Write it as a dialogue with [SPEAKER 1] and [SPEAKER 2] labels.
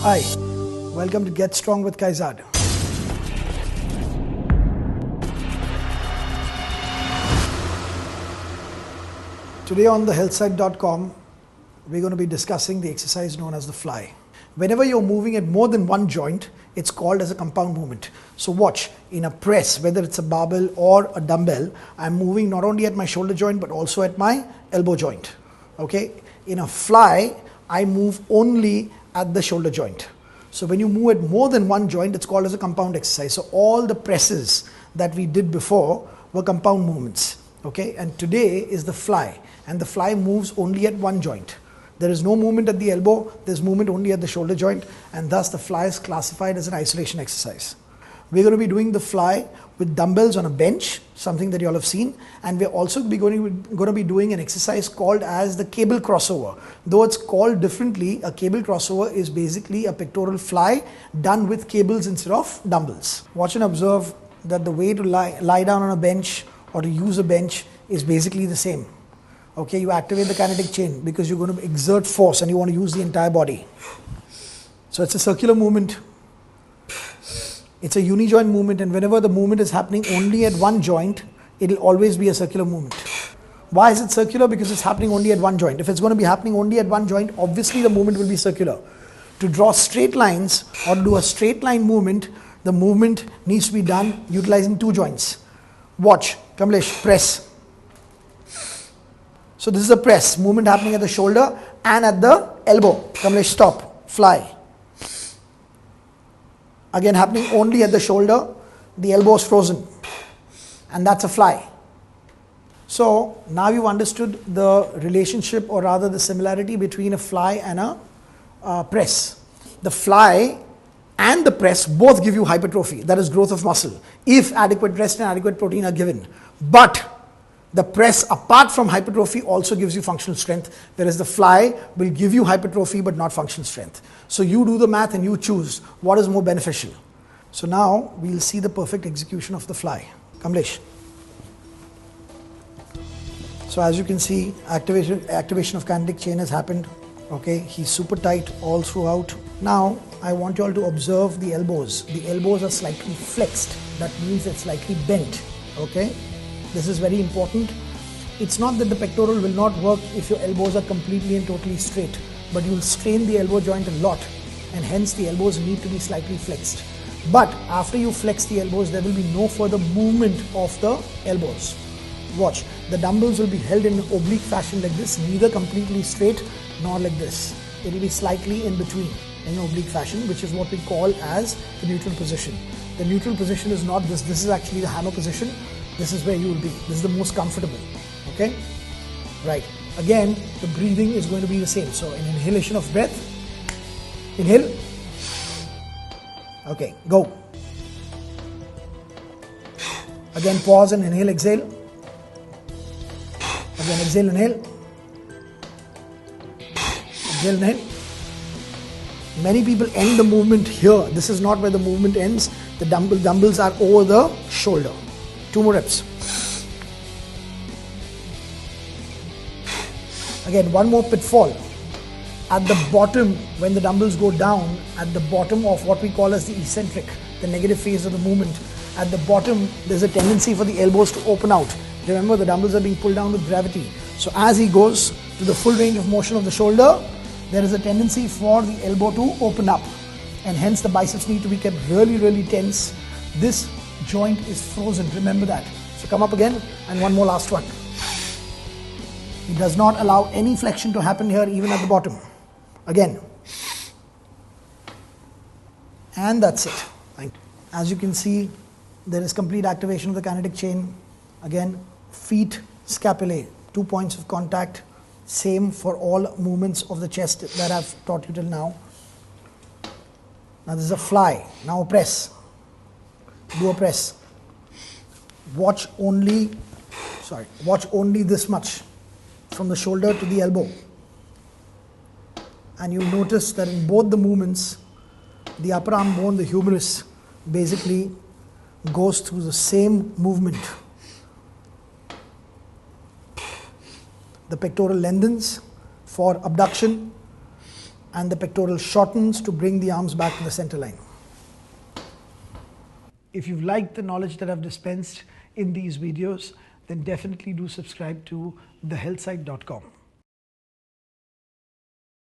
[SPEAKER 1] Hi, welcome to Get Strong with Kaizzad. Today on TheHealthSite.com, we're going to be discussing the exercise known as the fly. Whenever you're moving at more than one joint, it's called as a compound movement. So watch, in a press, whether it's a barbell or a dumbbell, I'm moving not only at my shoulder joint but also at my elbow joint. Okay? In a fly, I move only at the shoulder joint. So when you move at more than one joint, it's called as a compound exercise. So all the presses that we did before were compound movements. Okay? And today is the fly. And the fly moves only at one joint. There is no movement at the elbow, there's movement only at the shoulder joint, and thus the fly is classified as an isolation exercise. We're going to be doing the fly with dumbbells on a bench, something that you all have seen, and we're also going to be doing an exercise called as the cable crossover. Though it's called differently, a cable crossover is basically a pectoral fly done with cables instead of dumbbells. Watch and observe that the way to lie down on a bench or to use a bench is basically the same. Okay, you activate the kinetic chain because you're going to exert force and you want to use the entire body. So it's a circular movement. It's a uni-joint movement, and whenever the movement is happening only at one joint, it'll always be a circular movement. Why is it circular? Because it's happening only at one joint. If it's going to be happening only at one joint, obviously the movement will be circular. To draw straight lines or to do a straight line movement, the movement needs to be done utilizing two joints. Watch, Kamlesh, press. So this is a press, movement happening at the shoulder and at the elbow. Kamlesh, stop, fly. Again happening only at the shoulder, the elbow is frozen. And that's a fly. So now you've understood the relationship, or rather the similarity between a fly and a press. The fly and the press both give you hypertrophy, that is growth of muscle, if adequate rest and adequate protein are given. But the press, apart from hypertrophy, also gives you functional strength, whereas the fly will give you hypertrophy but not functional strength. So you do the math and you choose what is more beneficial. So now we'll see the perfect execution of the fly. Kamlesh. So as you can see, activation of kinetic chain has happened. Okay, he's super tight all throughout. Now I want you all to observe the elbows. The elbows are slightly flexed. That means it's slightly bent. Okay. This is very important. It's not that the pectoral will not work if your elbows are completely and totally straight, but you will strain the elbow joint a lot, and hence the elbows need to be slightly flexed. But after you flex the elbows, there will be no further movement of the elbows. Watch, the dumbbells will be held in an oblique fashion like this, neither completely straight nor like this. It will be slightly in between in an oblique fashion, which is what we call as the neutral position. The neutral position is not this. This is actually the hammer position. This is where you will be. This is the most comfortable. Okay? Right. Again, the breathing is going to be the same. So, an inhalation of breath. Inhale. Okay, go. Again, pause and inhale, exhale. Again, exhale, inhale. Exhale, inhale. Many people end the movement here. This is not where the movement ends. The dumbbells are over the shoulder. 2 more reps. Again, one more pitfall. At the bottom, when the dumbbells go down, at the bottom of what we call as the eccentric, the negative phase of the movement, at the bottom, there's a tendency for the elbows to open out. Remember, the dumbbells are being pulled down with gravity. So as he goes to the full range of motion of the shoulder, there is a tendency for the elbow to open up. And hence the biceps need to be kept really, really tense. This joint is frozen, remember that. So come up again, and one more last one. It does not allow any flexion to happen here, even at the bottom. Again. And that's it. As you can see, there is complete activation of the kinetic chain. Again, feet, scapulae, 2 points of contact. Same for all movements of the chest that I've taught you till now. Now this is a fly. Now a press. Do a press. Watch only this much from the shoulder to the elbow. And you'll notice that in both the movements, the upper arm bone, the humerus, basically goes through the same movement. The pectoral lengthens for abduction and the pectoral shortens to bring the arms back to the center line. If you've liked the knowledge that I've dispensed in these videos, then definitely do subscribe to TheHealthSite.com.